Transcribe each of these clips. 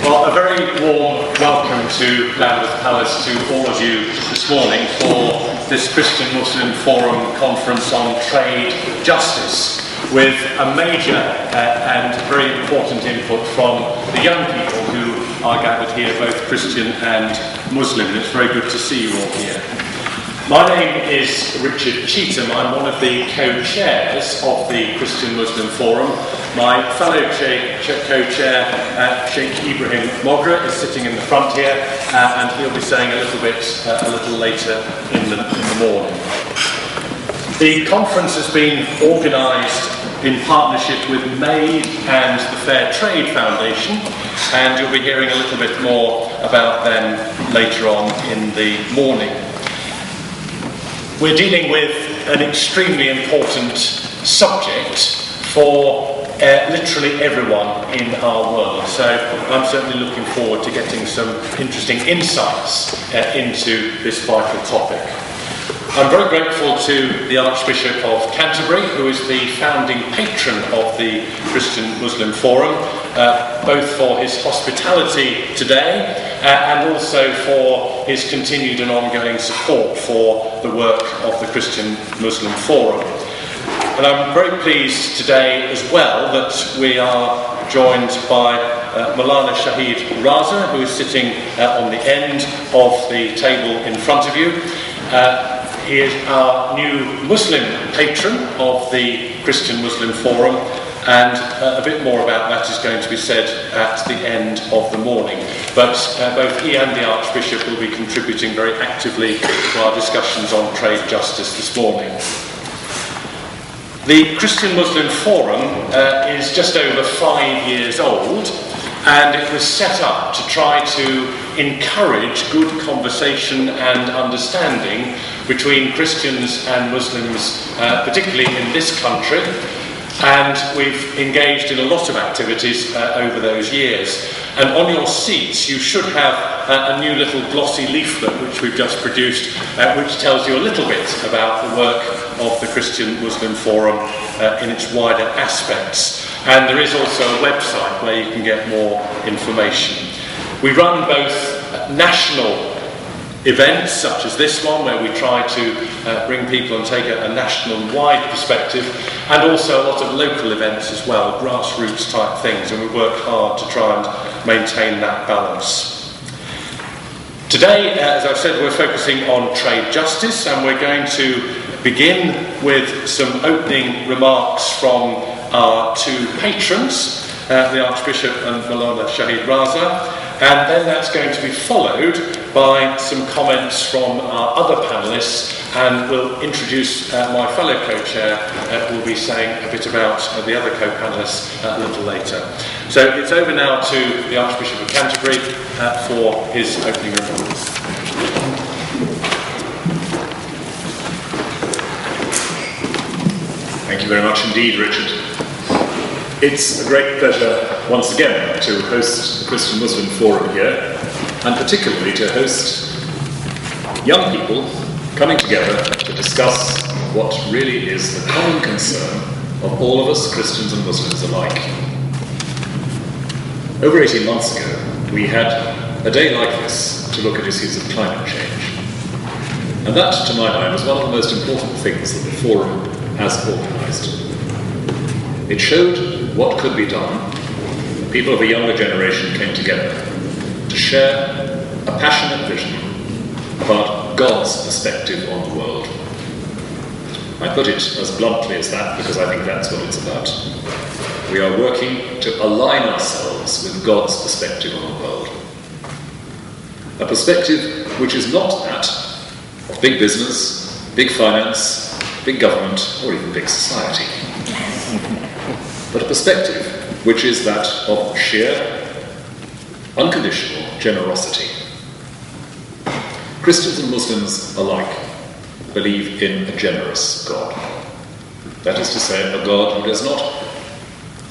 Well, a very warm welcome to Lambeth Palace to all of you this morning for this Christian-Muslim Forum conference on trade justice, with a major and very important input from the young people who are gathered here, both Christian and Muslim. And it's very good to see you all here. My name is Richard Cheetham. I'm one of the co-chairs of the Christian-Muslim Forum. My fellow co-chair, Sheikh Ibrahim Mogra, is sitting in the front here, and he'll be saying a little later in the morning. The conference has been organised in partnership with MADE and the Fair Trade Foundation, and you'll be hearing a little bit more about them later on in the morning. We're dealing with an extremely important subject for literally everyone in our world. So I'm certainly looking forward to getting some interesting insights into this vital topic. I'm very grateful to the Archbishop of Canterbury, who is the founding patron of the Christian-Muslim Forum, both for his hospitality today and also for his continued and ongoing support for the work of the Christian-Muslim Forum. And I'm very pleased today as well that we are joined by Maulana Shahid Raza, who is sitting on the end of the table in front of you. He is our new Muslim patron of the Christian-Muslim Forum, and a bit more about that is going to be said at the end of the morning. But both he and the Archbishop will be contributing very actively to our discussions on trade justice this morning. The Christian-Muslim Forum is just over 5 years old, and it was set up to try to encourage good conversation and understanding between Christians and Muslims, particularly in this country. And we've engaged in a lot of activities over those years. And on your seats, you should have a new little glossy leaflet which we've just produced, which tells you a little bit about the work of the Christian-Muslim Forum in its wider aspects. And there is also a website where you can get more information. We run both national events such as this one, where we try to bring people and take a national-wide perspective, and also a lot of local events as well, grassroots type things, and we work hard to try and maintain that balance. Today, as I've said, we're focusing on trade justice, and we're going to begin with some opening remarks from our two patrons, the Archbishop and Maulana Shahid Raza, and then that's going to be followed by some comments from our other panellists, and we'll introduce my fellow co-chair, who will be saying a bit about the other co-panellists a little later. So it's over now to the Archbishop of Canterbury for his opening remarks. Thank you very much indeed, Richard. It's a great pleasure once again to host the Christian-Muslim Forum here, and particularly to host young people coming together to discuss what really is the common concern of all of us, Christians and Muslims alike. Over 18 months ago, we had a day like this to look at issues of climate change. And that, to my mind, was one of the most important things that the Forum has organised. It showed what could be done. People of a younger generation came together to share a passionate vision about God's perspective on the world. I put it as bluntly as that because I think that's what it's about. We are working to align ourselves with God's perspective on the world. A perspective which is not that of big business, big finance, big government, or even big society. But a perspective which is that of sheer, unconditional generosity. Christians and Muslims alike believe in a generous God. That is to say, a God who does not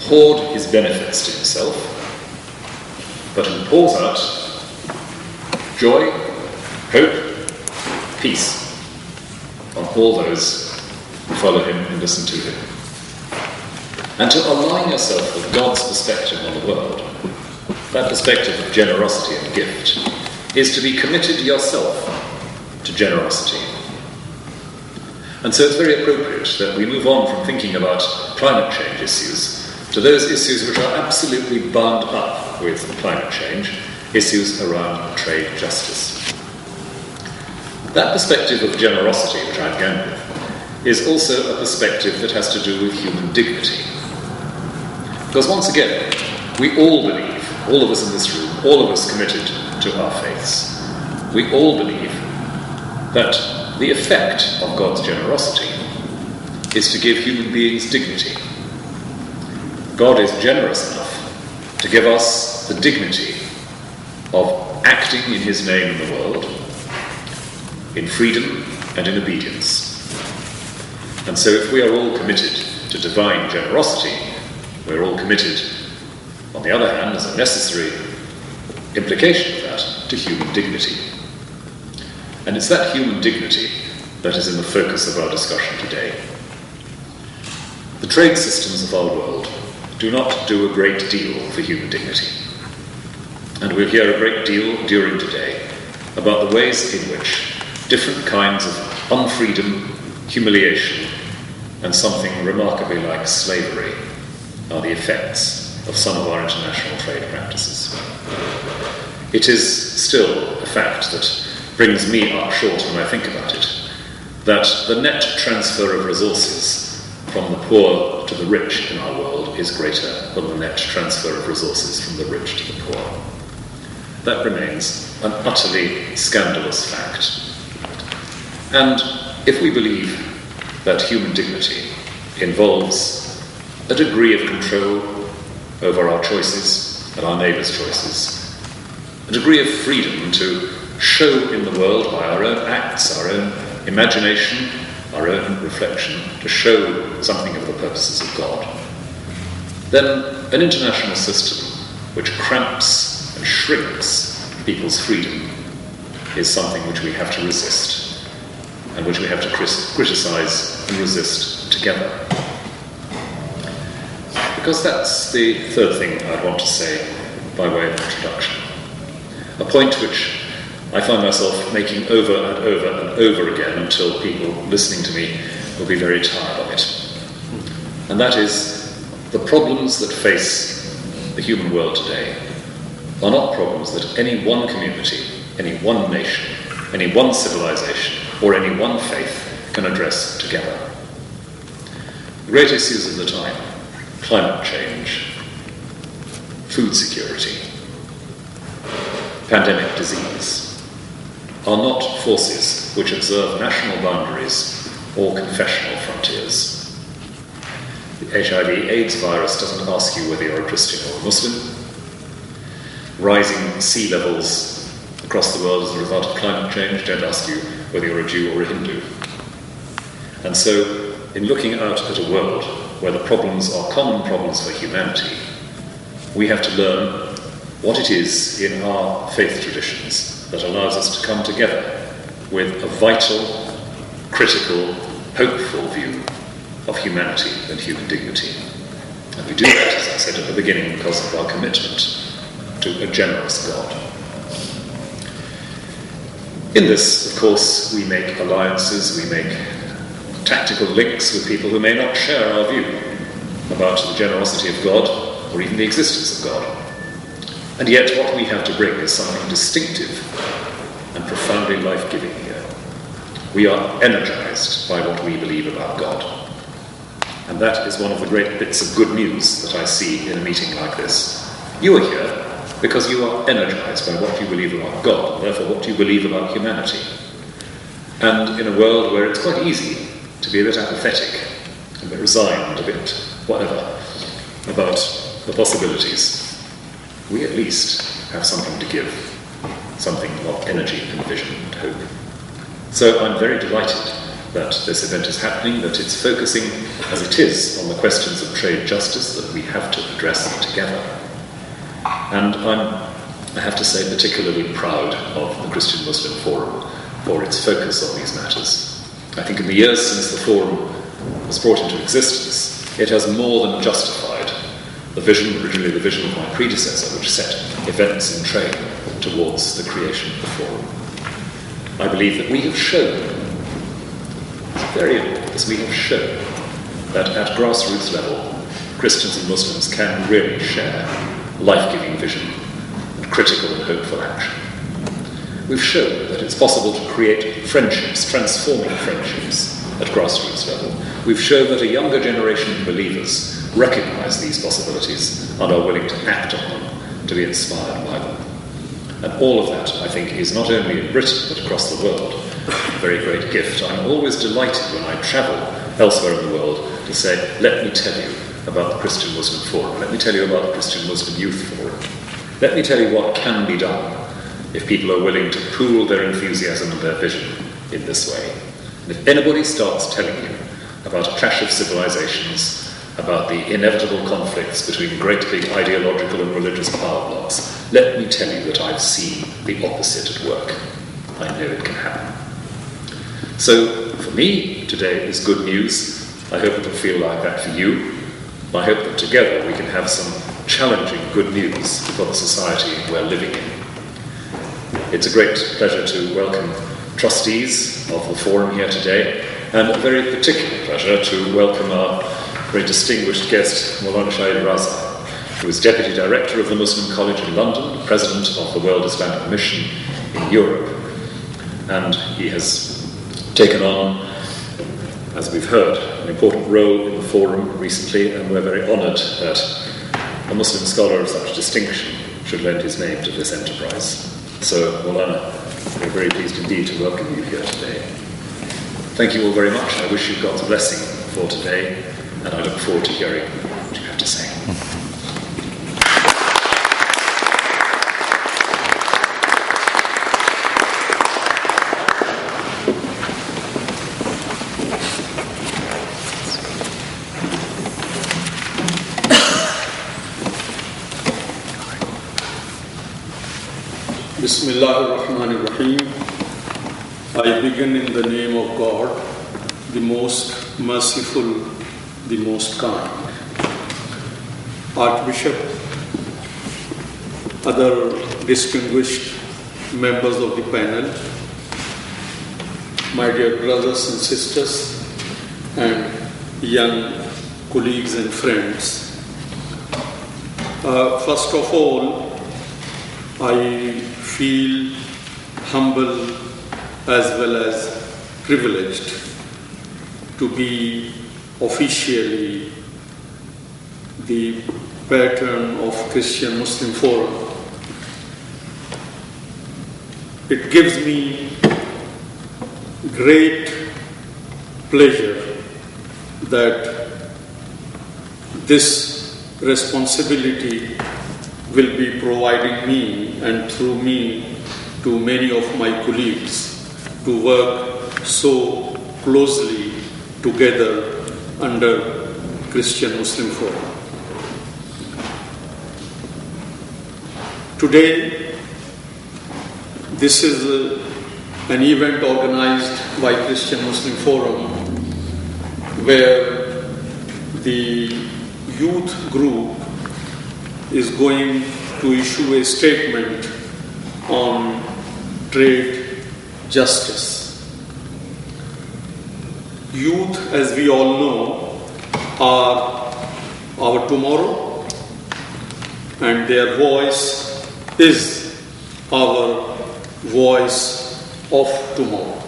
hoard his benefits to himself, but who pours out joy, hope, peace on all those who follow him and listen to him. And to align yourself with God's perspective on the world that perspective of generosity and gift, is to be committed yourself to generosity. And so it's very appropriate that we move on from thinking about climate change issues to those issues which are absolutely bound up with climate change, issues around trade justice. That perspective of generosity, which I began with, is also a perspective that has to do with human dignity. Because once again, we all believe, all of us in this room, all of us committed to our faiths, we all believe that the effect of God's generosity is to give human beings dignity. God is generous enough to give us the dignity of acting in his name in the world, in freedom and in obedience. And so if we are all committed to divine generosity, we're all committed, on the other hand, as a necessary implication of that, to human dignity. And it's that human dignity that is in the focus of our discussion today. The trade systems of our world do not do a great deal for human dignity. And we'll hear a great deal during today about the ways in which different kinds of unfreedom, humiliation, and something remarkably like slavery are the effects of some of our international trade practices. It is still a fact that brings me up short when I think about it, that the net transfer of resources from the poor to the rich in our world is greater than the net transfer of resources from the rich to the poor. That remains an utterly scandalous fact. And if we believe that human dignity involves a degree of control over our choices and our neighbours' choices, a degree of freedom to show in the world by our own acts, our own imagination, our own reflection, to show something of the purposes of God, then an international system which cramps and shrinks people's freedom is something which we have to resist, and which we have to criticise and resist together. Because that's the third thing I'd want to say by way of introduction. A point which I find myself making over and over and over again until people listening to me will be very tired of it. And that is, the problems that face the human world today are not problems that any one community, any one nation, any one civilization, or any one faith can address together. The great issues of the time, climate change, food security, pandemic disease, are not forces which observe national boundaries or confessional frontiers. The HIV/AIDS virus doesn't ask you whether you're a Christian or a Muslim. Rising sea levels across the world as a result of climate change don't ask you whether you're a Jew or a Hindu. And so, in looking out at a world where the problems are common problems for humanity, we have to learn what it is in our faith traditions that allows us to come together with a vital, critical, hopeful view of humanity and human dignity. And we do that, as I said at the beginning, because of our commitment to a generous God. In this, of course, we make alliances, we make tactical links with people who may not share our view about the generosity of God or even the existence of God. And yet what we have to bring is something distinctive and profoundly life-giving here. We are energized by what we believe about God. And that is one of the great bits of good news that I see in a meeting like this. You are here because you are energized by what you believe about God, and therefore what you believe about humanity. And in a world where it's quite easy to be a bit apathetic, a bit resigned, a bit whatever, about the possibilities, we at least have something to give, something of energy and vision and hope. So I'm very delighted that this event is happening, that it's focusing, as it is, on the questions of trade justice that we have to address together. And I have to say, particularly proud of the Christian Muslim Forum for its focus on these matters. I think in the years since the Forum was brought into existence, it has more than justified the vision, originally the vision of my predecessor, which set events in train towards the creation of the Forum. I believe that we have shown, it's very important, as we have shown, that at grassroots level, Christians and Muslims can really share life-giving vision and critical and hopeful action. We've shown that it's possible to create friendships, transforming friendships at grassroots level. We've shown that a younger generation of believers recognize these possibilities and are willing to act on them, to be inspired by them. And all of that, I think, is not only in Britain, but across the world, a very great gift. I'm always delighted when I travel elsewhere in the world to say, let me tell you about the Christian Muslim Forum. Let me tell you about the Christian Muslim Youth Forum. Let me tell you what can be done if people are willing to pool their enthusiasm and their vision in this way. And if anybody starts telling you about a clash of civilizations, about the inevitable conflicts between great big ideological and religious power blocks, let me tell you that I've seen the opposite at work. I know it can happen. So, for me, today is good news. I hope it'll feel like that for you. I hope that together we can have some challenging good news for the society we're living in. It's a great pleasure to welcome trustees of the Forum here today, and a very particular pleasure to welcome our very distinguished guest, Maulana Shahid Raza, who is Deputy Director of the Muslim College in London, President of the World Islamic Mission in Europe, and he has taken on, as we've heard, an important role in the Forum recently, and we're very honoured that a Muslim scholar of such distinction should lend his name to this enterprise. So, Maulana, we're very pleased indeed to welcome you here today. Thank you all very much. I wish you God's blessing for today, and I look forward to hearing what you have to say. Bismillahir-Rahmanir-Rahim. I begin in the name of God, the most merciful, the most kind. Archbishop, other distinguished members of the panel, my dear brothers and sisters, and young colleagues and friends. First of all, I feel humble as well as privileged to be officially the patron of Christian Muslim Forum. It gives me great pleasure that this responsibility will be providing me and through me to many of my colleagues to work so closely together under Christian Muslim Forum. Today, this is an event organized by Christian Muslim Forum where the youth group is going to issue a statement on trade justice. Youth, as we all know, are our tomorrow, and their voice is our voice of tomorrow.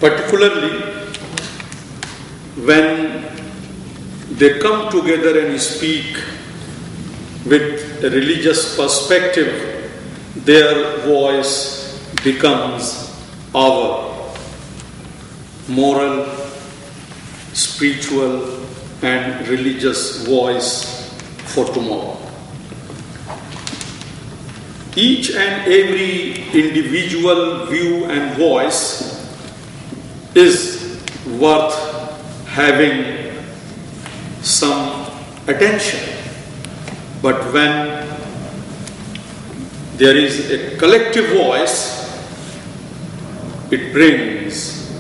Particularly when they come together and speak with a religious perspective, their voice becomes our moral, spiritual, and religious voice for tomorrow. Each and every individual view and voice is worth having some attention, but when there is a collective voice, it brings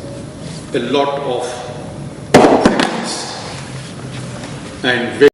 a lot of things. and